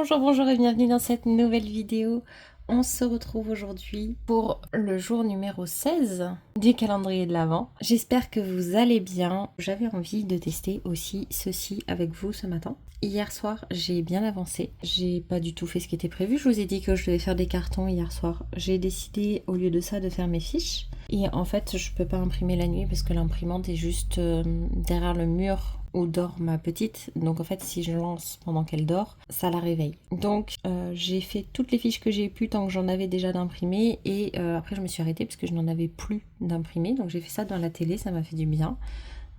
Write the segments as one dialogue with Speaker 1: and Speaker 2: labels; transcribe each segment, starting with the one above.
Speaker 1: Bonjour et bienvenue dans cette nouvelle vidéo. On se retrouve aujourd'hui pour le jour numéro 16 du calendrier de l'Avent. J'espère que vous allez bien. J'avais envie de tester aussi ceci avec vous ce matin. Hier soir, j'ai bien avancé. J'ai pas du tout fait ce qui était prévu. Je vous ai dit que je devais faire des cartons hier soir. J'ai décidé au lieu de ça de faire mes fiches. Et en fait, je peux pas imprimer la nuit parce que l'imprimante est juste derrière le mur où dort ma petite. Donc en fait, si je lance pendant qu'elle dort, ça la réveille. Donc j'ai fait toutes les fiches que j'ai pu tant que j'en avais déjà d'imprimées. Et après, je me suis arrêtée parce que je n'en avais plus d'imprimées. Donc j'ai fait ça dans la télé, ça m'a fait du bien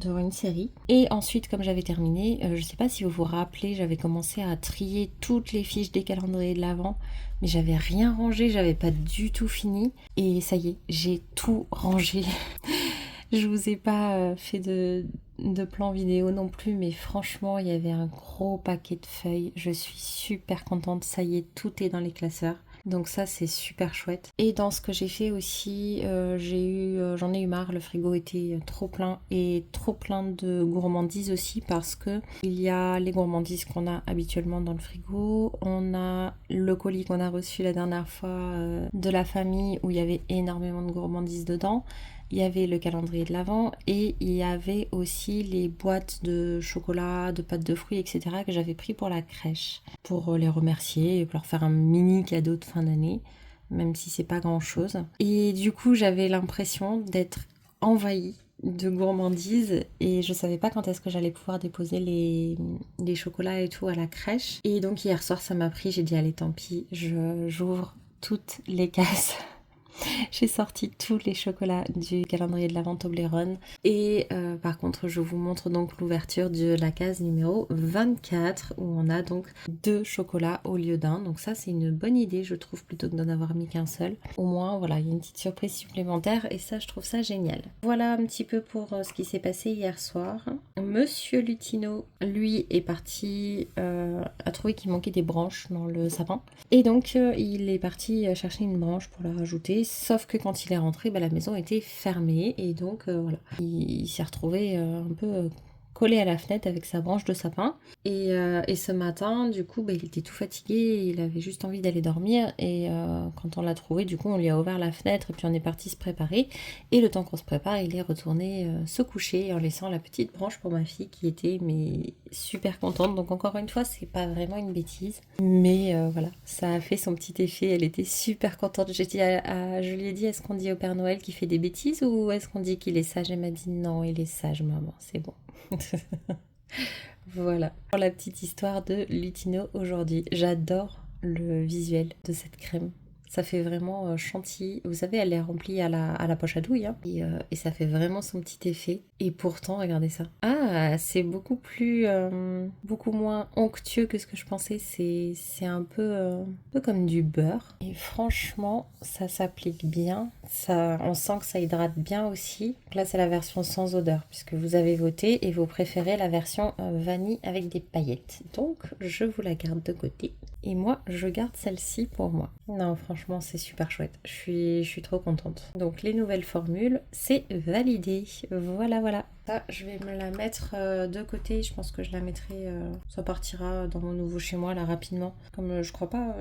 Speaker 1: de voir une série. Et ensuite, comme j'avais terminé, je sais pas si vous vous rappelez, j'avais commencé à trier toutes les fiches des calendriers de l'Avent, mais j'avais rien rangé, j'avais pas du tout fini. Et ça y est, j'ai tout rangé. Je vous ai pas fait de plan vidéo non plus, mais franchement, il y avait un gros paquet de feuilles. Je suis super contente, ça y est, tout est dans les classeurs. Donc ça, c'est super chouette. Et dans ce que j'ai fait aussi, j'en ai eu marre, le frigo était trop plein et trop plein de gourmandises aussi parce que il y a les gourmandises qu'on a habituellement dans le frigo, on a le colis qu'on a reçu la dernière fois de la famille où il y avait énormément de gourmandises dedans. Il y avait le calendrier de l'Avent et il y avait aussi les boîtes de chocolat, de pâtes de fruits, etc. que j'avais pris pour la crèche, pour les remercier et pour leur faire un mini cadeau de fin d'année, même si c'est pas grand chose. Et du coup, j'avais l'impression d'être envahie de gourmandises et je savais pas quand est-ce que j'allais pouvoir déposer les chocolats et tout à la crèche. Et donc hier soir, ça m'a pris, j'ai dit allez tant pis, j'ouvre toutes les cases. J'ai sorti tous les chocolats du calendrier de l'Avent Toblerone et par contre je vous montre donc l'ouverture de la case numéro 24 où on a donc 2 chocolats au lieu d'un, donc ça c'est une bonne idée je trouve plutôt que d'en avoir mis qu'un seul. Au moins voilà, il y a une petite surprise supplémentaire et ça je trouve ça génial. Voilà un petit peu pour ce qui s'est passé hier soir. Monsieur Lutino lui est parti a trouvé qu'il manquait des branches dans le sapin et donc il est parti chercher une branche pour la rajouter. Sauf que quand il est rentré, la maison était fermée et donc voilà. Il s'est retrouvé un peu collé à la fenêtre avec sa branche de sapin. Et ce matin, du coup, il était tout fatigué, il avait juste envie d'aller dormir. Et quand on l'a trouvé, du coup, on lui a ouvert la fenêtre et puis on est parti se préparer. Et le temps qu'on se prépare, il est retourné se coucher en laissant la petite branche pour ma fille qui était super contente. Donc encore une fois, c'est pas vraiment une bêtise. Mais voilà, ça a fait son petit effet. Elle était super contente. Je lui ai dit, est-ce qu'on dit au Père Noël qu'il fait des bêtises ou est-ce qu'on dit qu'il est sage? Elle m'a dit non, il est sage, maman, c'est bon. Voilà pour la petite histoire de Lutino aujourd'hui. J'adore le visuel de cette crème. Ça fait vraiment chantilly. Vous savez, elle est remplie à la poche à douille. Hein. Et ça fait vraiment son petit effet. Et pourtant, regardez ça. Ah, c'est beaucoup moins onctueux que ce que je pensais. C'est un peu comme du beurre. Et franchement, ça s'applique bien. On sent que ça hydrate bien aussi. Donc là, c'est la version sans odeur, puisque vous avez voté et vous préférez la version vanille avec des paillettes. Donc, je vous la garde de côté. Et moi, je garde celle-ci pour moi. Non, franchement, c'est super chouette. Je suis trop contente. Donc, les nouvelles formules, c'est validé. Voilà. Ça, je vais me la mettre de côté. Je pense que je la mettrai... ça partira dans mon nouveau chez moi, là, rapidement. Comme je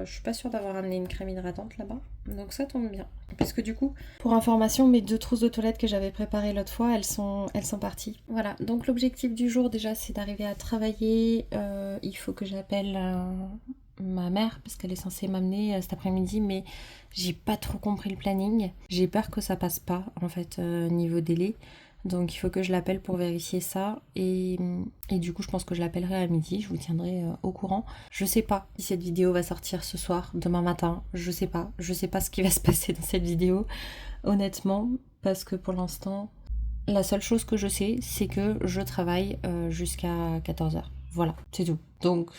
Speaker 1: suis pas sûre d'avoir amené une crème hydratante là-bas. Donc, ça tombe bien. Parce que du coup, pour information, mes 2 trousses de toilette que j'avais préparées l'autre fois, elles sont parties. Voilà. Donc, l'objectif du jour, déjà, c'est d'arriver à travailler. Il faut que j'appelle... ma mère parce qu'elle est censée m'amener cet après-midi mais j'ai pas trop compris le planning, j'ai peur que ça passe pas en fait niveau délai, donc il faut que je l'appelle pour vérifier ça et du coup je pense que je l'appellerai à midi, je vous tiendrai au courant. Je sais pas si cette vidéo va sortir ce soir, demain matin, je sais pas ce qui va se passer dans cette vidéo honnêtement, parce que pour l'instant la seule chose que je sais c'est que je travaille jusqu'à 14h, voilà, c'est tout. Donc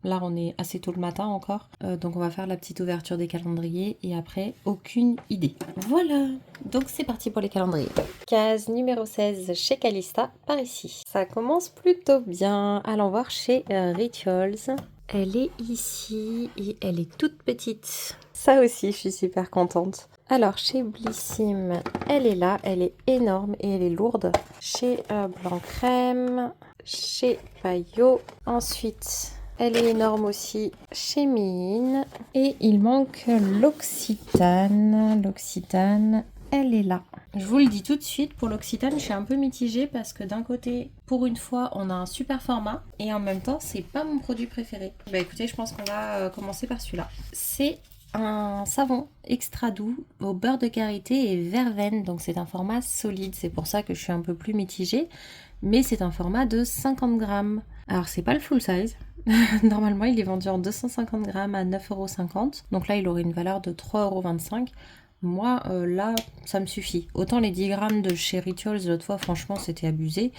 Speaker 1: là, on est assez tôt le matin encore, donc on va faire la petite ouverture des calendriers et après, aucune idée. Voilà, donc c'est parti pour les calendriers. Case numéro 16 chez Calista, par ici. Ça commence plutôt bien. Allons voir chez Rituals. Elle est ici et elle est toute petite. Ça aussi, je suis super contente. Alors, chez Blissim, elle est là, elle est énorme et elle est lourde. Chez Blanc Crème, chez Payot. Ensuite... Elle est énorme aussi chez Mine. Et il manque l'Occitane. L'Occitane, elle est là. Je vous le dis tout de suite, pour l'Occitane, je suis un peu mitigée parce que d'un côté, pour une fois, on a un super format et en même temps, c'est pas mon produit préféré. Bah écoutez, je pense qu'on va commencer par celui-là. C'est un savon extra doux au beurre de karité et verveine, donc c'est un format solide, c'est pour ça que je suis un peu plus mitigée, mais c'est un format de 50 grammes. Alors c'est pas le full size, normalement il est vendu en 250 grammes à 9,50 €, donc là il aurait une valeur de 3,25 €. Moi, là, ça me suffit. Autant les 10 grammes de chez Rituals, l'autre fois, franchement, c'était abusé.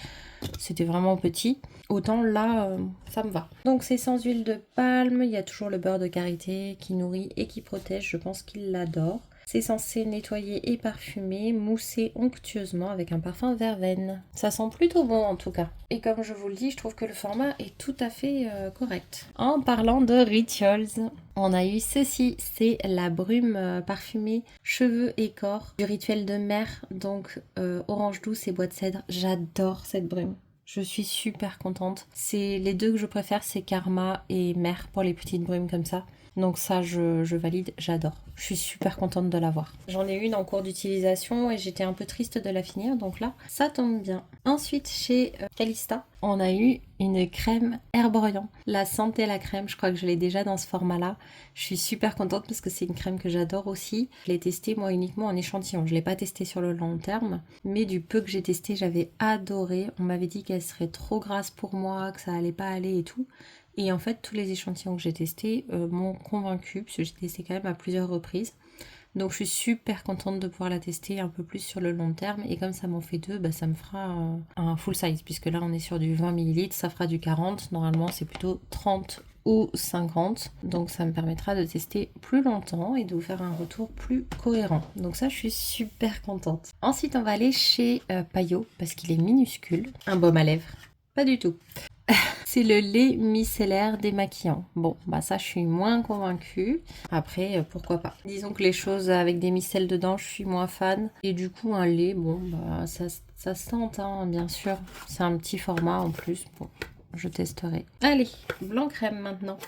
Speaker 1: C'était vraiment petit. Autant là, ça me va. Donc, c'est sans huile de palme. Il y a toujours le beurre de karité qui nourrit et qui protège. Je pense qu'il l'adore. C'est censé nettoyer et parfumer, mousser onctueusement avec un parfum verveine. Ça sent plutôt bon en tout cas. Et comme je vous le dis, je trouve que le format est tout à fait correct. En parlant de Rituals, on a eu ceci, c'est la brume parfumée cheveux et corps du Rituel de mer, donc orange douce et bois de cèdre. J'adore cette brume. Je suis super contente. C'est les deux que je préfère, c'est Karma et Mer pour les petites brumes comme ça. Donc ça, je valide, j'adore. Je suis super contente de l'avoir. J'en ai une en cours d'utilisation et j'étais un peu triste de la finir, donc là, ça tombe bien. Ensuite, chez Calista, on a eu une crème Herborian. La Santé la crème, je crois que je l'ai déjà dans ce format-là. Je suis super contente parce que c'est une crème que j'adore aussi. Je l'ai testée moi uniquement en échantillon. Je ne l'ai pas testée sur le long terme, mais du peu que j'ai testé, j'avais adoré. On m'avait dit qu'elle serait trop grasse pour moi, que ça allait pas aller et tout. Et en fait, tous les échantillons que j'ai testés m'ont convaincue, parce que j'ai testé quand même à plusieurs reprises. Donc je suis super contente de pouvoir la tester un peu plus sur le long terme. Et comme ça m'en fait deux, bah, ça me fera un full size, puisque là on est sur du 20 ml, ça fera du 40. Normalement c'est plutôt 30 ou 50. Donc ça me permettra de tester plus longtemps et de vous faire un retour plus cohérent. Donc ça, je suis super contente. Ensuite, on va aller chez Payot, parce qu'il est minuscule. Un baume à lèvres. Pas du tout. C'est le lait micellaire démaquillant. Bon, bah ça, je suis moins convaincue. Après, pourquoi pas. Disons que les choses avec des micelles dedans, je suis moins fan. Et du coup, un lait, bon, bah ça se tente, hein, bien sûr. C'est un petit format en plus. Bon, je testerai. Allez, blanc crème maintenant.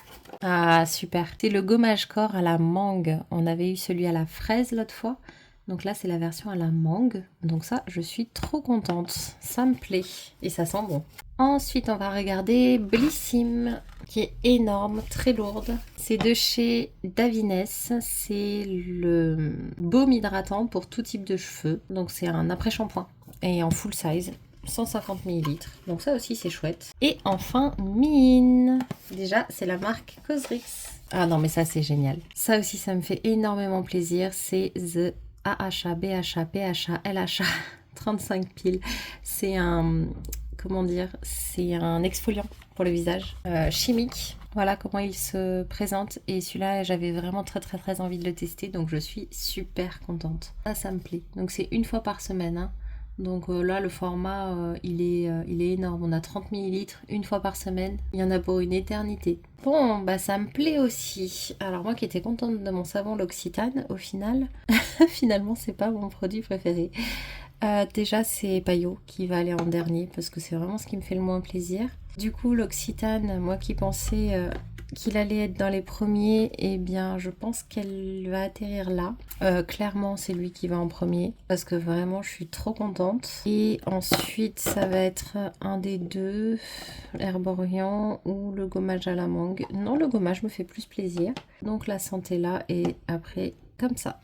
Speaker 1: Ah, super. C'est le gommage corps à la mangue. On avait eu celui à la fraise l'autre fois. Donc là, c'est la version à la mangue. Donc ça, je suis trop contente. Ça me plaît. Et ça sent bon. Ensuite, on va regarder Blissim, qui est énorme, très lourde. C'est de chez Davines. C'est le baume hydratant pour tout type de cheveux. Donc c'est un après-shampoing. Et en full size. 150 ml. Donc ça aussi, c'est chouette. Et enfin, Mine. Déjà, c'est la marque Cosrx. Ah non, mais ça, c'est génial. Ça aussi, ça me fait énormément plaisir. C'est The AHA, BHA, PHA, LHA, 35 piles. C'est un... Comment dire, c'est un exfoliant pour le visage chimique. Voilà comment il se présente. Et celui-là, j'avais vraiment très envie de le tester. Donc je suis super contente. Ça me plaît. Donc c'est une fois par semaine. Hein. Donc là, le format, il est énorme. On a 30 ml une fois par semaine. Il y en a pour une éternité. Bon, bah ça me plaît aussi. Alors moi qui étais contente de mon savon l'Occitane, au final, finalement, c'est pas mon produit préféré. Déjà, c'est Payot qui va aller en dernier parce que c'est vraiment ce qui me fait le moins plaisir. Du coup, l'Occitane, moi qui pensais qu'il allait être dans les premiers, eh bien, je pense qu'elle va atterrir là. Clairement, c'est lui qui va en premier parce que vraiment, je suis trop contente. Et ensuite, ça va être un des deux, Herborian ou le gommage à la mangue. Non, le gommage me fait plus plaisir. Donc, la santé là et après, comme ça.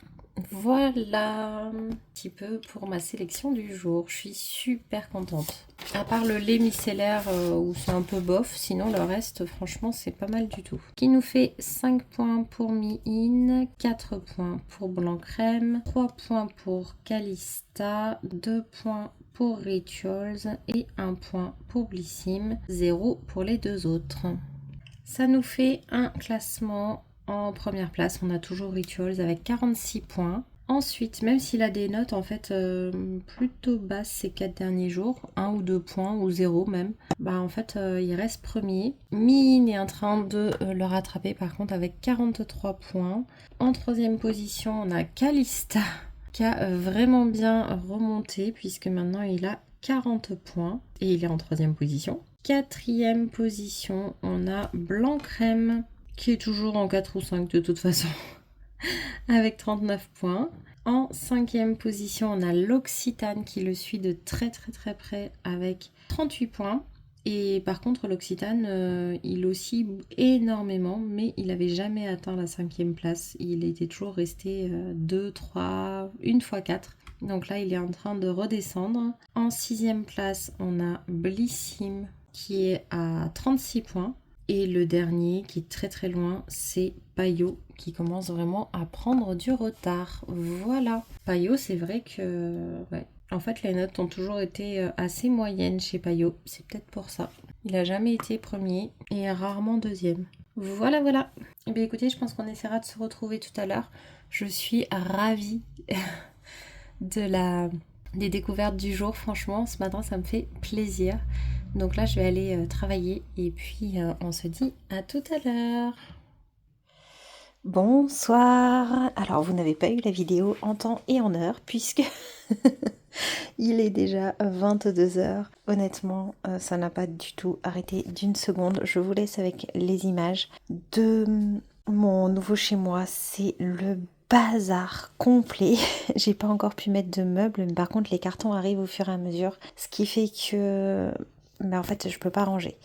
Speaker 1: Voilà un petit peu pour ma sélection du jour. Je suis super contente. À part le lait micellaire où c'est un peu bof, sinon le reste, franchement, c'est pas mal du tout. Qui nous fait 5 points pour Mi-In, 4 points pour Blanc Crème, 3 points pour Calista, 2 points pour Rituals et 1 point pour Blissim, 0 pour les deux autres. Ça nous fait un classement. En première place, on a toujours Rituals avec 46 points. Ensuite, même s'il a des notes en fait plutôt basses ces 4 derniers jours, 1 ou 2 points ou 0 même, bah en fait il reste premier. Mine est en train de le rattraper par contre avec 43 points. En troisième position, on a Calista qui a vraiment bien remonté puisque maintenant il a 40 points et il est en troisième position. 4e position, on a Blanc Crème, qui est toujours en 4 ou 5 de toute façon, avec 39 points. En 5e position, on a l'Occitane qui le suit de très près avec 38 points. Et par contre, l'Occitane, il oscille énormément, mais il n'avait jamais atteint la 5e place. Il était toujours resté 2, 3, une fois 4. Donc là, il est en train de redescendre. En 6e place, on a Blissim qui est à 36 points. Et le dernier, qui est très loin, c'est Payot, qui commence vraiment à prendre du retard. Voilà. Payot, c'est vrai que... ouais. En fait, les notes ont toujours été assez moyennes chez Payot. C'est peut-être pour ça. Il n'a jamais été premier et rarement deuxième. Voilà. Eh bien, écoutez, je pense qu'on essaiera de se retrouver tout à l'heure. Je suis ravie des découvertes du jour. Franchement, ce matin, ça me fait plaisir. Donc là, je vais aller travailler et puis on se dit à tout à l'heure. Bonsoir. Alors, vous n'avez pas eu la vidéo en temps et en heure puisque il est déjà 22h. Honnêtement, ça n'a pas du tout arrêté d'une seconde. Je vous laisse avec les images de mon nouveau chez moi. C'est le bazar complet. J'ai pas encore pu mettre de meubles, mais par contre, les cartons arrivent au fur et à mesure. Ce qui fait que... mais en fait, je peux pas ranger.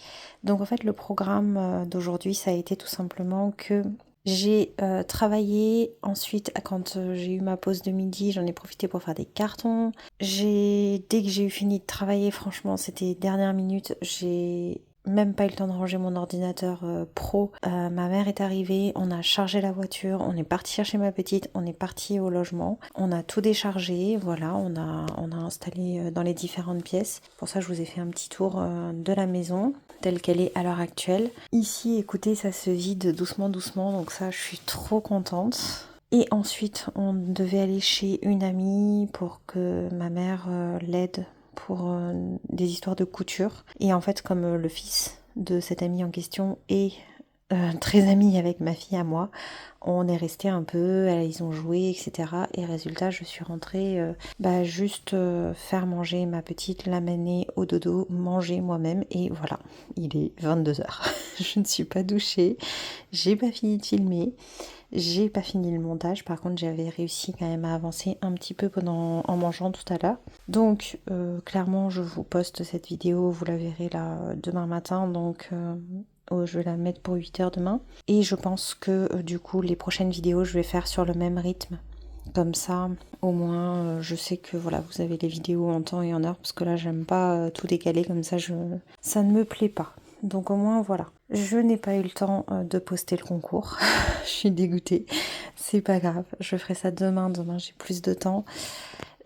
Speaker 1: Donc en fait, le programme d'aujourd'hui, ça a été tout simplement que j'ai travaillé. Ensuite, quand j'ai eu ma pause de midi, j'en ai profité pour faire des cartons. Dès que j'ai eu fini de travailler, franchement, c'était dernière minute. J'ai même pas eu le temps de ranger mon ordinateur pro. Ma mère est arrivée, on a chargé la voiture, on est parti chercher ma petite, on est parti au logement, on a tout déchargé, voilà, on a installé dans les différentes pièces. Pour ça, je vous ai fait un petit tour de la maison telle qu'elle est à l'heure actuelle. Ici, écoutez, ça se vide doucement, donc ça, je suis trop contente. Et ensuite, on devait aller chez une amie pour que ma mère l'aide pour des histoires de couture. Et en fait, comme le fils de cette amie en question est très ami avec ma fille à moi, on est resté un peu, ils ont joué, etc. Et résultat, je suis rentrée juste faire manger ma petite, l'amener au dodo, manger moi-même. Et voilà, il est 22h. Je ne suis pas douchée, j'ai pas fini de filmer. J'ai pas fini le montage, par contre j'avais réussi quand même à avancer un petit peu en mangeant tout à l'heure. Donc clairement je vous poste cette vidéo, vous la verrez là demain matin, donc je vais la mettre pour 8h demain. Et je pense que du coup les prochaines vidéos je vais faire sur le même rythme. Comme ça, au moins, je sais que voilà, vous avez les vidéos en temps et en heure, parce que là j'aime pas tout décaler comme ça, ça ne me plaît pas. Donc au moins voilà, je n'ai pas eu le temps de poster le concours, je suis dégoûtée, c'est pas grave, je ferai ça demain j'ai plus de temps.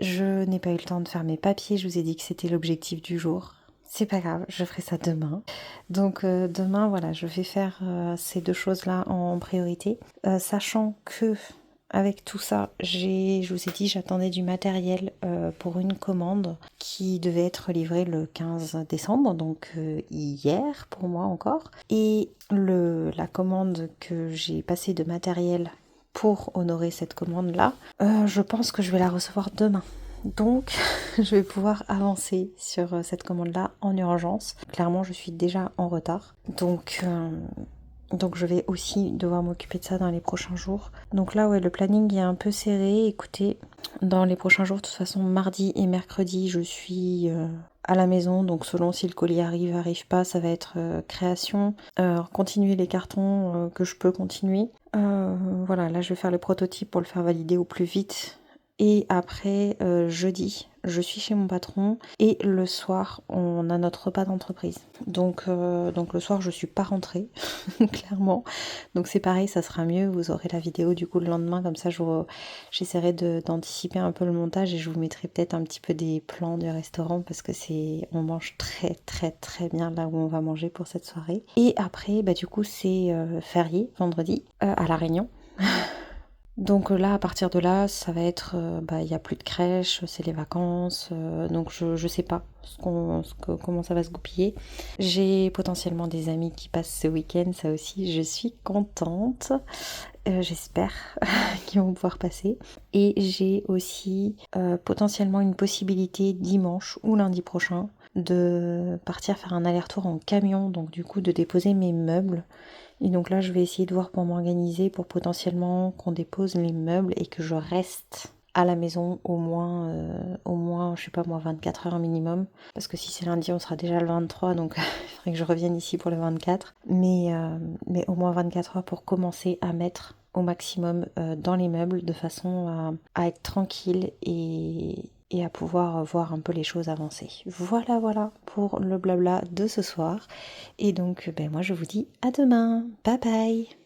Speaker 1: Je n'ai pas eu le temps de faire mes papiers, je vous ai dit que c'était l'objectif du jour. C'est pas grave, je ferai ça demain. Donc demain, voilà, je vais faire ces deux choses-là en priorité, sachant que avec tout ça, je vous ai dit, j'attendais du matériel pour une commande qui devait être livrée le 15 décembre, donc hier pour moi encore. Et la commande que j'ai passée de matériel pour honorer cette commande-là, je pense que je vais la recevoir demain. Donc, je vais pouvoir avancer sur cette commande-là en urgence. Clairement, je suis déjà en retard. Donc je vais aussi devoir m'occuper de ça dans les prochains jours. Donc là, ouais, le planning est un peu serré. Écoutez, dans les prochains jours, de toute façon, mardi et mercredi, je suis à la maison. Donc selon si le colis arrive pas, ça va être création. Continuer les cartons que je peux continuer. Voilà, là, je vais faire le prototype pour le faire valider au plus vite. Et après, jeudi, je suis chez mon patron et le soir, on a notre repas d'entreprise. Donc le soir, je suis pas rentrée, clairement. Donc c'est pareil, ça sera mieux. Vous aurez la vidéo du coup le lendemain, comme ça j'essaierai d'anticiper un peu le montage et je vous mettrai peut-être un petit peu des plans du restaurant parce que on mange très bien là où on va manger pour cette soirée. Et après, du coup, c'est férié, vendredi, à La Réunion. Donc là, à partir de là, ça va être, il n'y a plus de crèche, c'est les vacances, donc je sais pas comment ça va se goupiller. J'ai potentiellement des amis qui passent ce week-end, ça aussi, je suis contente. J'espère qu'ils vont pouvoir passer. Et j'ai aussi potentiellement une possibilité dimanche ou lundi prochain de partir faire un aller-retour en camion, donc du coup de déposer mes meubles. Et donc là je vais essayer de voir pour m'organiser pour potentiellement qu'on dépose les meubles et que je reste à la maison au moins, je sais pas moi, 24 heures minimum. Parce que si c'est lundi, on sera déjà le 23, donc il faudrait que je revienne ici pour le 24. Mais au moins 24 heures pour commencer à mettre au maximum dans les meubles de façon à être tranquille et à pouvoir voir un peu les choses avancer. Voilà pour le blabla de ce soir. Et donc, moi je vous dis à demain. Bye bye!